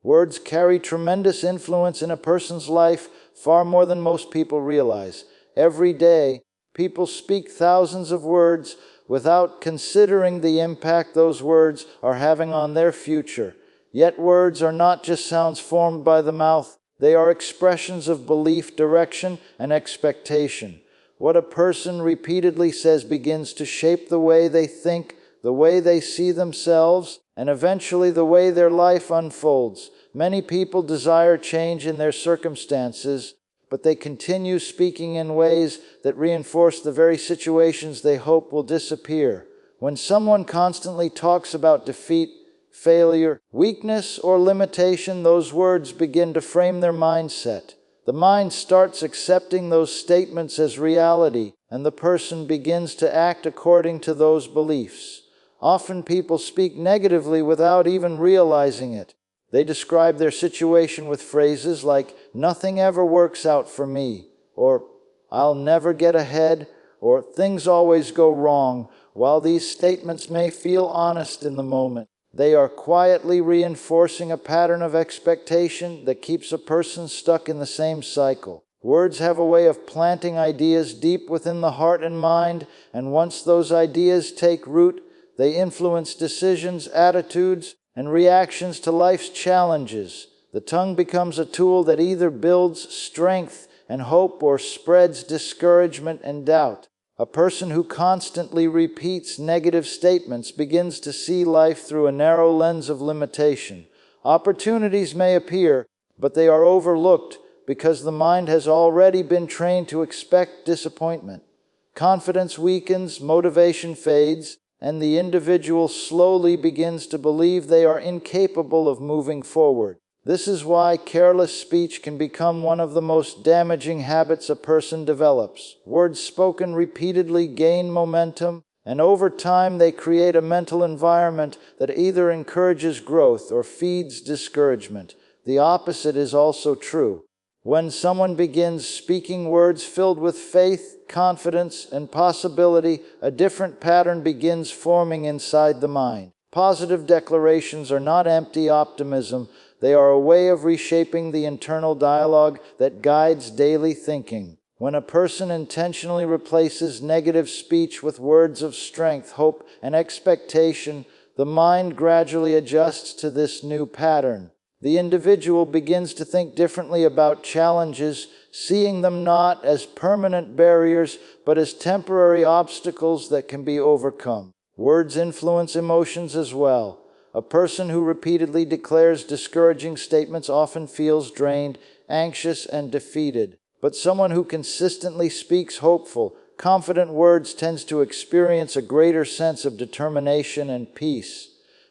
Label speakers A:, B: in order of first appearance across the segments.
A: Words carry tremendous influence in a person's life, far more than most people realize. Every day, people speak thousands of words without considering the impact those words are having on their future. Yet words are not just sounds formed by the mouth, they are expressions of belief, direction, and expectation. What a person repeatedly says begins to shape the way they think, the way they see themselves, and eventually the way their life unfolds. Many people desire change in their circumstances, but they continue speaking in ways that reinforce the very situations they hope will disappear. When someone constantly talks about defeat, failure, weakness, or limitation, those words begin to frame their mindset. The mind starts accepting those statements as reality, and the person begins to act according to those beliefs. Often people speak negatively without even realizing it. They describe their situation with phrases like, "Nothing ever works out for me," or "I'll never get ahead," or "Things always go wrong." While these statements may feel honest in the moment, they are quietly reinforcing a pattern of expectation that keeps a person stuck in the same cycle. Words have a way of planting ideas deep within the heart and mind, and once those ideas take root, they influence decisions, attitudes, and reactions to life's challenges. The tongue becomes a tool that either builds strength and hope or spreads discouragement and doubt. A person who constantly repeats negative statements begins to see life through a narrow lens of limitation. Opportunities may appear, but they are overlooked because the mind has already been trained to expect disappointment. Confidence weakens, motivation fades, and the individual slowly begins to believe they are incapable of moving forward. This is why careless speech can become one of the most damaging habits a person develops. Words spoken repeatedly gain momentum, and over time they create a mental environment that either encourages growth or feeds discouragement. The opposite is also true. When someone begins speaking words filled with faith, confidence, and possibility, a different pattern begins forming inside the mind. Positive declarations are not empty optimism. They are a way of reshaping the internal dialogue that guides daily thinking. When a person intentionally replaces negative speech with words of strength, hope, and expectation, the mind gradually adjusts to this new pattern. The individual begins to think differently about challenges, seeing them not as permanent barriers, but as temporary obstacles that can be overcome. Words influence emotions as well. A person who repeatedly declares discouraging statements often feels drained, anxious, and defeated. But someone who consistently speaks hopeful, confident words tends to experience a greater sense of determination and peace.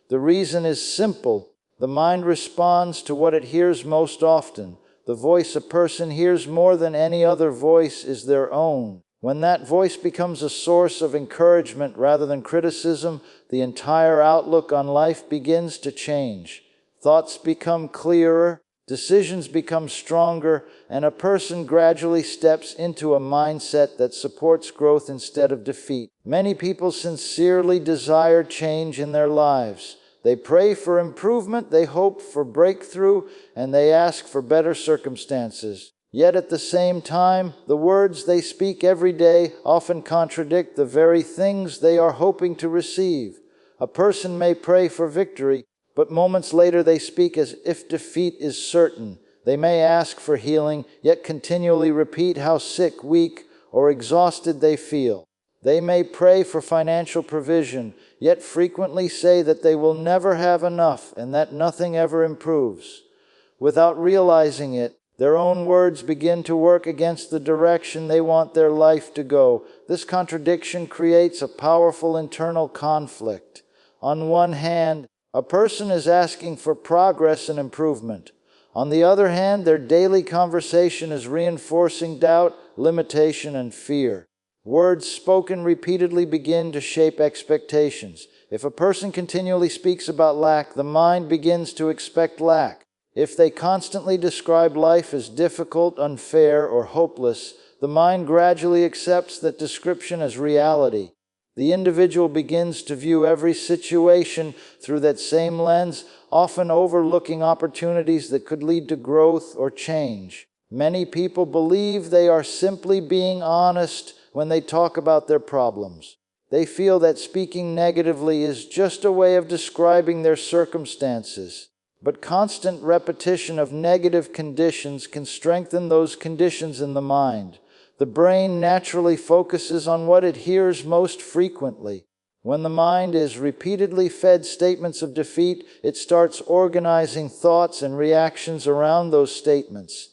A: The reason is simple. The mind responds to what it hears most often. The voice a person hears more than any other voice is their own. When that voice becomes a source of encouragement rather than criticism, the entire outlook on life begins to change. Thoughts become clearer, decisions become stronger, and a person gradually steps into a mindset that supports growth instead of defeat. Many people sincerely desire change in their lives. They pray for improvement, they hope for breakthrough, and they ask for better circumstances. Yet at the same time, the words they speak every day often contradict the very things they are hoping to receive. A person may pray for victory, but moments later they speak as if defeat is certain. They may ask for healing, yet continually repeat how sick, weak, or exhausted they feel. They may pray for financial provision, yet frequently say that they will never have enough and that nothing ever improves. Without realizing it, their own words begin to work against the direction they want their life to go. This contradiction creates a powerful internal conflict. On one hand, a person is asking for progress and improvement. On the other hand, their daily conversation is reinforcing doubt, limitation, and fear. Words spoken repeatedly begin to shape expectations. If a person continually speaks about lack, the mind begins to expect lack. If they constantly describe life as difficult, unfair, or hopeless, the mind gradually accepts that description as reality. The individual begins to view every situation through that same lens, often overlooking opportunities that could lead to growth or change. Many people believe they are simply being honest when they talk about their problems. They feel that speaking negatively is just a way of describing their circumstances. But constant repetition of negative conditions can strengthen those conditions in the mind. The brain naturally focuses on what it hears most frequently. When the mind is repeatedly fed statements of defeat, it starts organizing thoughts and reactions around those statements.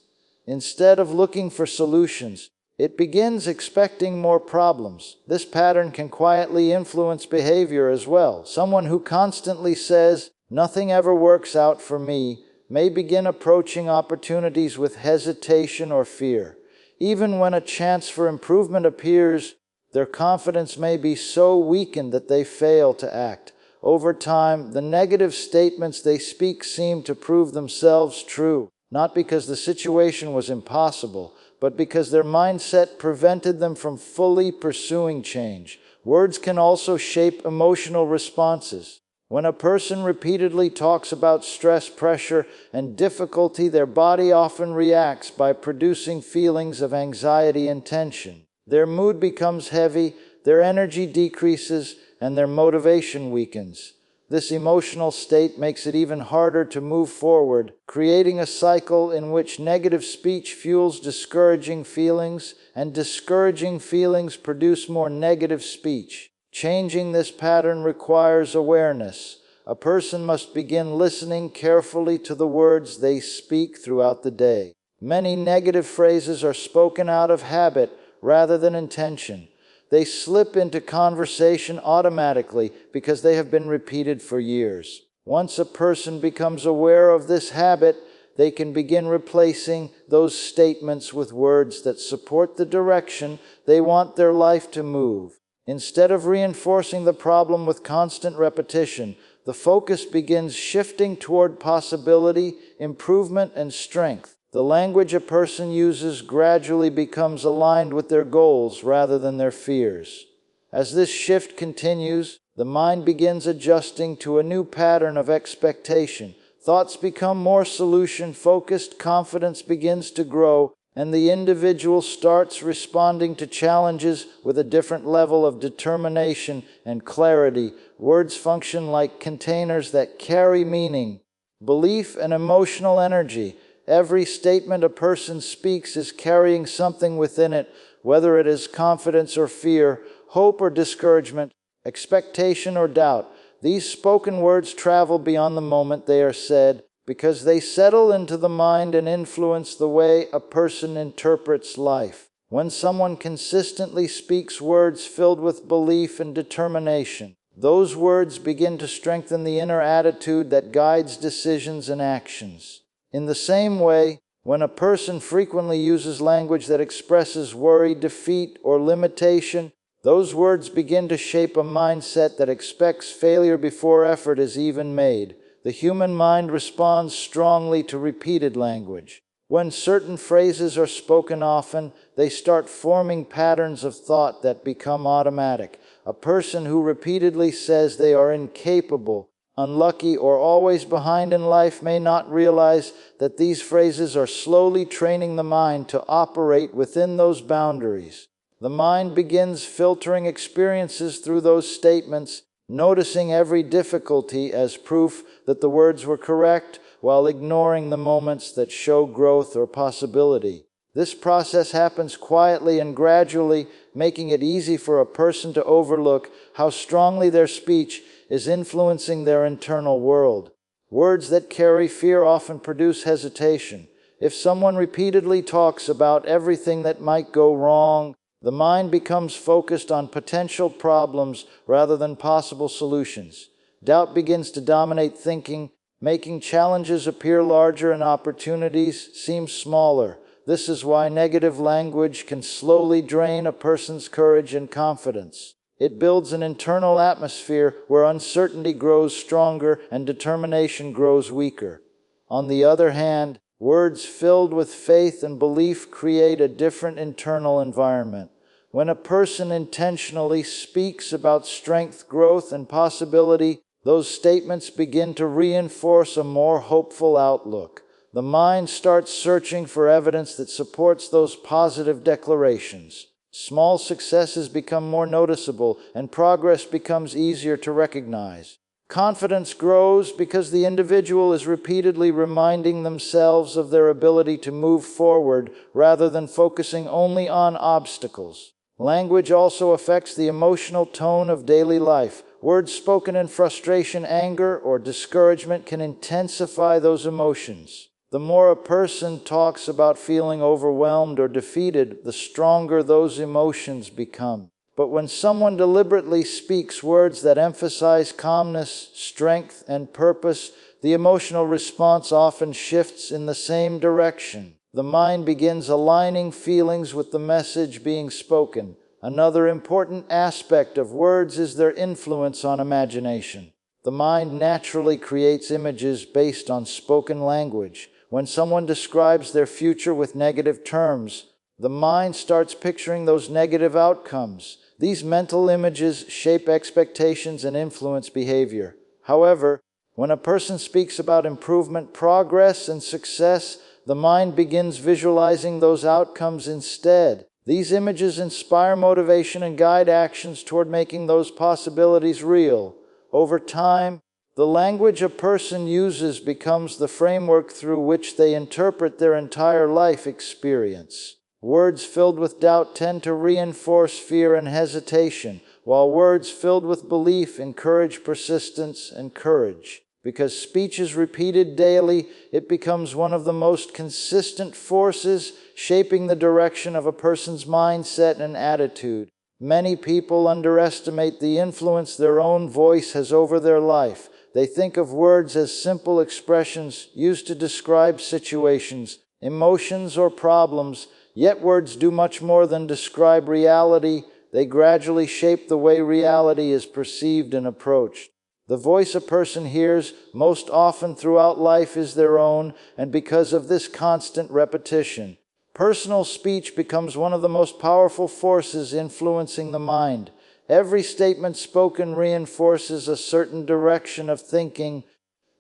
A: Instead of looking for solutions, it begins expecting more problems. This pattern can quietly influence behavior as well. Someone who constantly says, "Nothing ever works out for me," may begin approaching opportunities with hesitation or fear. Even when a chance for improvement appears, their confidence may be so weakened that they fail to act. Over time, the negative statements they speak seem to prove themselves true, not because the situation was impossible, but because their mindset prevented them from fully pursuing change. Words can also shape emotional responses. When a person repeatedly talks about stress, pressure, and difficulty, their body often reacts by producing feelings of anxiety and tension. Their mood becomes heavy, their energy decreases, and their motivation weakens. This emotional state makes it even harder to move forward, creating a cycle in which negative speech fuels discouraging feelings, and discouraging feelings produce more negative speech. Changing this pattern requires awareness. A person must begin listening carefully to the words they speak throughout the day. Many negative phrases are spoken out of habit rather than intention. They slip into conversation automatically because they have been repeated for years. Once a person becomes aware of this habit, they can begin replacing those statements with words that support the direction they want their life to move. Instead of reinforcing the problem with constant repetition, the focus begins shifting toward possibility, improvement, and strength. The language a person uses gradually becomes aligned with their goals rather than their fears. As this shift continues, the mind begins adjusting to a new pattern of expectation. Thoughts become more solution-focused, confidence begins to grow, and the individual starts responding to challenges with a different level of determination and clarity. Words function like containers that carry meaning, belief, and emotional energy. Every statement a person speaks is carrying something within it, whether it is confidence or fear, hope or discouragement, expectation or doubt. These spoken words travel beyond the moment they are said, because they settle into the mind and influence the way a person interprets life. When someone consistently speaks words filled with belief and determination, those words begin to strengthen the inner attitude that guides decisions and actions. In the same way, when a person frequently uses language that expresses worry, defeat, or limitation, those words begin to shape a mindset that expects failure before effort is even made. The human mind responds strongly to repeated language. When certain phrases are spoken often, they start forming patterns of thought that become automatic. A person who repeatedly says they are incapable, unlucky, or always behind in life may not realize that these phrases are slowly training the mind to operate within those boundaries. The mind begins filtering experiences through those statements, noticing every difficulty as proof that the words were correct, while ignoring the moments that show growth or possibility. This process happens quietly and gradually, making it easy for a person to overlook how strongly their speech is influencing their internal world. Words that carry fear often produce hesitation. If someone repeatedly talks about everything that might go wrong, the mind becomes focused on potential problems rather than possible solutions. Doubt begins to dominate thinking, making challenges appear larger and opportunities seem smaller. This is why negative language can slowly drain a person's courage and confidence. It builds an internal atmosphere where uncertainty grows stronger and determination grows weaker. On the other hand, words filled with faith and belief create a different internal environment. When a person intentionally speaks about strength, growth, and possibility, those statements begin to reinforce a more hopeful outlook. The mind starts searching for evidence that supports those positive declarations. Small successes become more noticeable, and progress becomes easier to recognize. Confidence grows because the individual is repeatedly reminding themselves of their ability to move forward rather than focusing only on obstacles. Language also affects the emotional tone of daily life. Words spoken in frustration, anger, or discouragement can intensify those emotions. The more a person talks about feeling overwhelmed or defeated, the stronger those emotions become. But when someone deliberately speaks words that emphasize calmness, strength, and purpose, the emotional response often shifts in the same direction. The mind begins aligning feelings with the message being spoken. Another important aspect of words is their influence on imagination. The mind naturally creates images based on spoken language. When someone describes their future with negative terms, the mind starts picturing those negative outcomes. These mental images shape expectations and influence behavior. However, when a person speaks about improvement, progress, and success, the mind begins visualizing those outcomes instead. These images inspire motivation and guide actions toward making those possibilities real. Over time, the language a person uses becomes the framework through which they interpret their entire life experience. Words filled with doubt tend to reinforce fear and hesitation, while words filled with belief encourage persistence and courage. Because speech is repeated daily, it becomes one of the most consistent forces shaping the direction of a person's mindset and attitude. Many people underestimate the influence their own voice has over their life. They think of words as simple expressions used to describe situations, emotions, or problems, yet words do much more than describe reality. They gradually shape the way reality is perceived and approached. The voice a person hears most often throughout life is their own, and because of this constant repetition, personal speech becomes one of the most powerful forces influencing the mind. Every statement spoken reinforces a certain direction of thinking,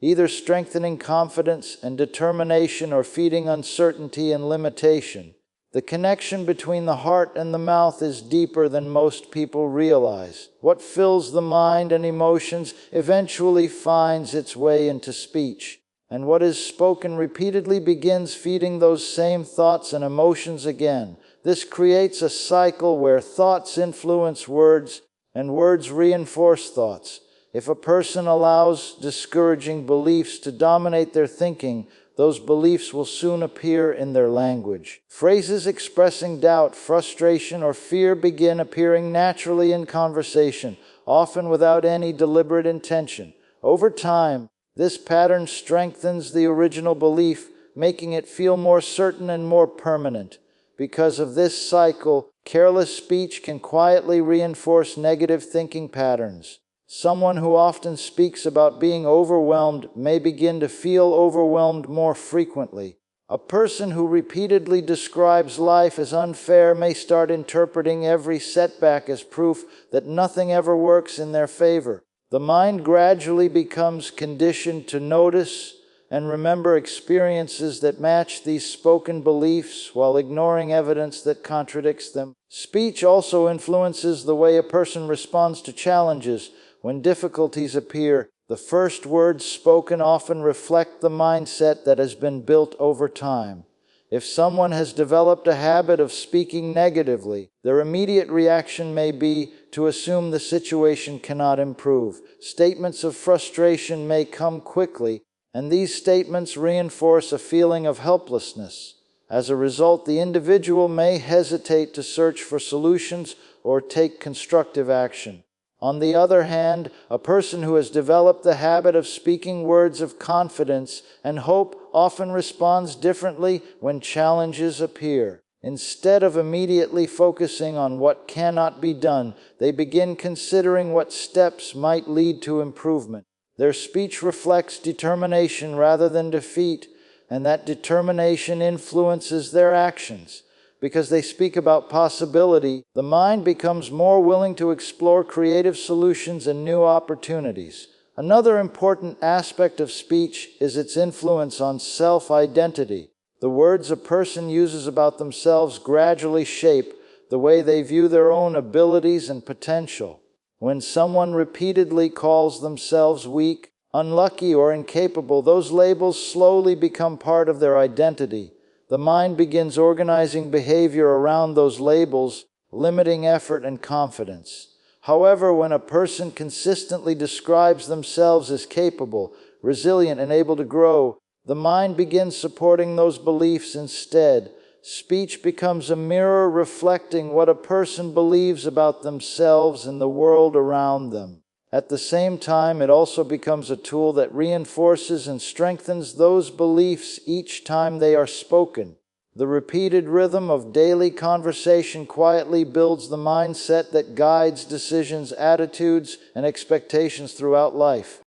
A: either strengthening confidence and determination or feeding uncertainty and limitation. The connection between the heart and the mouth is deeper than most people realize. What fills the mind and emotions eventually finds its way into speech, and what is spoken repeatedly begins feeding those same thoughts and emotions again. This creates a cycle where thoughts influence words and words reinforce thoughts. If a person allows discouraging beliefs to dominate their thinking, those beliefs will soon appear in their language. Phrases expressing doubt, frustration, or fear begin appearing naturally in conversation, often without any deliberate intention. Over time, this pattern strengthens the original belief, making it feel more certain and more permanent. Because of this cycle, careless speech can quietly reinforce negative thinking patterns. Someone who often speaks about being overwhelmed may begin to feel overwhelmed more frequently. A person who repeatedly describes life as unfair may start interpreting every setback as proof that nothing ever works in their favor. The mind gradually becomes conditioned to notice and remember experiences that match these spoken beliefs while ignoring evidence that contradicts them. Speech also influences the way a person responds to challenges. When difficulties appear, the first words spoken often reflect the mindset that has been built over time. If someone has developed a habit of speaking negatively, their immediate reaction may be to assume the situation cannot improve. Statements of frustration may come quickly, and these statements reinforce a feeling of helplessness. As a result, the individual may hesitate to search for solutions or take constructive action. On the other hand, a person who has developed the habit of speaking words of confidence and hope often responds differently when challenges appear. Instead of immediately focusing on what cannot be done, they begin considering what steps might lead to improvement. Their speech reflects determination rather than defeat, and that determination influences their actions. Because they speak about possibility, the mind becomes more willing to explore creative solutions and new opportunities. Another important aspect of speech is its influence on self-identity. The words a person uses about themselves gradually shape the way they view their own abilities and potential. When someone repeatedly calls themselves weak, unlucky, or incapable, those labels slowly become part of their identity. The mind begins organizing behavior around those labels, limiting effort and confidence. However, when a person consistently describes themselves as capable, resilient, and able to grow, the mind begins supporting those beliefs instead. Speech becomes a mirror reflecting what a person believes about themselves and the world around them. At the same time, it also becomes a tool that reinforces and strengthens those beliefs each time they are spoken. The repeated rhythm of daily conversation quietly builds the mindset that guides decisions, attitudes, and expectations throughout life.